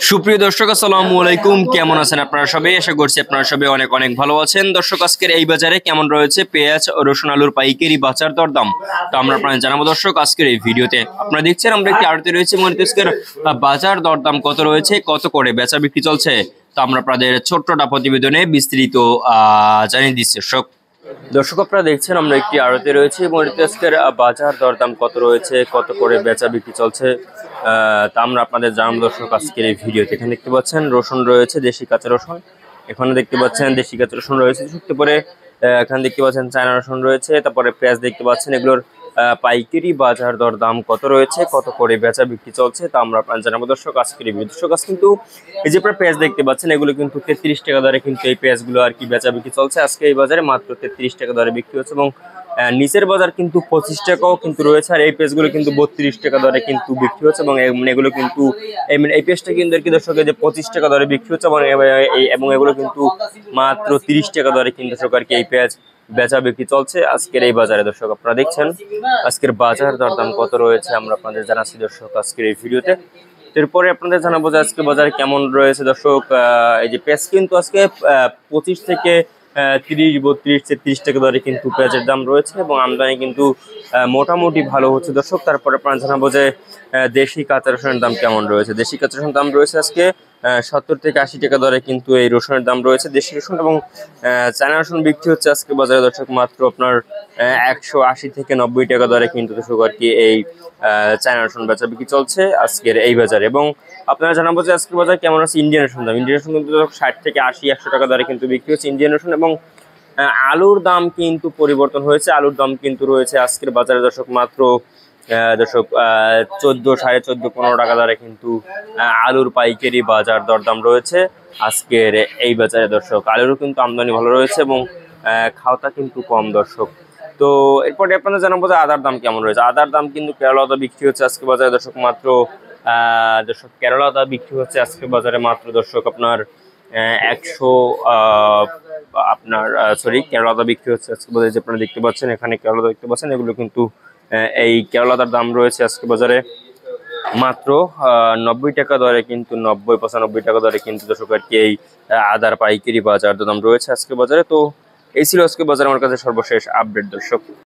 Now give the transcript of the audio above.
সুপ্রিয় দর্শক আসসালামু আলাইকুম, কেমন আছেন আপনারা সবাই? আশা করছি আপনারা সবাই অনেক অনেক ভালো আছেন। দর্শক, আজকের এই বাজারে কেমন রয়েছে পেঁয়াজ ও রসুন আলুর পাইকারি বাজার দরদাম তো আমরা আপনাদের জানাবো। দর্শক, আজকের এই ভিডিওতে আপনারা দেখছেন আমরা একটি আড়তে রয়েছে মনিতেজকের বাজার দরদাম কত রয়েছে, কত করে বেচা বিক্রি চলছে, তো আমরা আপনাদের ছোট্টটা প্রতিবেদনে বিস্তারিত জানিয়ে দিচ্ছি। দর্শক, আপনারা দেখছেন আমরা একটি আড়তে রয়েছে মনিতেজকের বাজার দরদাম কত রয়েছে, কত করে বেচা বিক্রি চলছে, তা আমরা আপনাদের জানাবো। দর্শক, আজকের এই ভিডিওতে এখানে দেখতে পাচ্ছেন রসুন রয়েছে, দেশি কাঁচা রসুন। এখানে দেখতে পাচ্ছেন দেশি কাঁচা রসুন রয়েছে সত্যি পরে। এখানে দেখতে পাচ্ছেন চায়না রসুন রয়েছে, তারপরে পেঁয়াজ দেখতে পাচ্ছেন। এগুলোর পাইকারি বাজার দরদাম কত রয়েছে, কত করে বেচা বিক্রি চলছে, তা আমরা আপনার জানাবো। দর্শক, আজকের এই ভিডিও। দর্শক, আজ কিন্তু এই যে আপনারা পেঁয়াজ দেখতে পাচ্ছেন, এগুলো কিন্তু 33 টাকা দরে কিন্তু এই পেঁয়াজগুলো আর কি বেচা বিক্রি চলছে। আজকে এই বাজারে মাত্র 33 টাকা দরে বিক্রি হচ্ছে এবং নিচের বাজার কিন্তু 25 টাকাও কিন্তু রয়েছে। আর এই পেঁয়াজগুলো কিন্তু 32 টাকা দরে কিন্তু বিক্রি হচ্ছে এবং এগুলো কিন্তু এই পেঁয়াজটা কিন্তু আর কি দর্শক যে 25 টাকা দরে বিক্রি হচ্ছে এবং এগুলো কিন্তু মাত্র 30 টাকা দরে কিন্তু দর্শক আর কি এই পেঁয়াজ বেচা বিক্রি চলছে আজকের এই বাজারে। দর্শক, আপনারা দেখছেন আজকের বাজার দরদাম কত রয়েছে আমরা আপনাদের জানাচ্ছি দর্শক আজকের এই ভিডিওতে। এরপরে আপনাদের জানাবো যে আজকে বাজারে কেমন রয়েছে। দর্শক, এই যে পেঁয়াজ কিন্তু আজকে 25 থেকে 30, 32, 33 টাকা দরে কিন্তু পেঁয়াজের দাম রয়েছে এবং আমদানি কিন্তু মোটামুটি ভালো হচ্ছে। দর্শক, তারপরে আপনারা জানাবো যে দেশি কাঁচা রসুনের দাম কেমন রয়েছে। দেশি কাঁচা রসুনের দাম রয়েছে আজকে 70 থেকে 80 টাকা দরে কিন্তু এই রসুনের দাম রয়েছে, দেশি রসুন। এবং চায়না রসুন বিক্রি হচ্ছে আজকে বাজারে দর্শক মাত্র আপনার 180 থেকে 90 টাকা দরে কিন্তু দর্শক আর কি এই চায়না রসুন বেচা বিক্রি চলছে আজকের এই বাজারে। এবং আপনারা জানাবো যে আজকের বাজার কেমন আছে ইন্ডিয়ান রসুন দাম। ইন্ডিয়ান রসুন কিন্তু 60 থেকে 80, 100 টাকা দরে কিন্তু বিক্রি হচ্ছে ইন্ডিয়ান রসুন। এবং আলুর দাম কিন্তু পরিবর্তন হয়েছে, আলুর দাম কিন্তু রয়েছে আজকের বাজারে দর্শক মাত্র দর্শক 14, 14.5, 15 টাকা দরে কিন্তু আলুর পাইকারি বাজার দরদাম রয়েছে আজকের এই বাজারে। দর্শক, আলুরও কিন্তু আমদানি ভালো রয়েছে এবং খাওয়াটা কিন্তু কম। দর্শক, তো এরপরে আপনাদের জানাবো যে আদার দাম কেমন রয়েছে। আদার দাম কিন্তু কেরলা আদা বিক্রি হচ্ছে আজকে বাজারে দর্শক মাত্র দর্শক কেরলা আদা বিক্রি হচ্ছে আজকে বাজারে মাত্র দর্শক আপনার 100 আপনার কেরলা আদা বিক্রি হচ্ছে আজকে বাজারে। যে আপনারা দেখতে পাচ্ছেন এখানে কেরলা আদা দেখতে পাচ্ছেন, এগুলো কিন্তু এই কেরলা আদার দাম রয়েছে আজকে বাজারে মাত্র 90 টাকা দরে কিন্তু 90-95 টাকা দরে কিন্তু দর্শক আর কি এই আদার পাইকারি বাজার দাম রয়েছে আজকে বাজারে। তো এই ছিল আজকে বাজারে আমার কাছে সর্বশেষ আপডেট। দর্শক।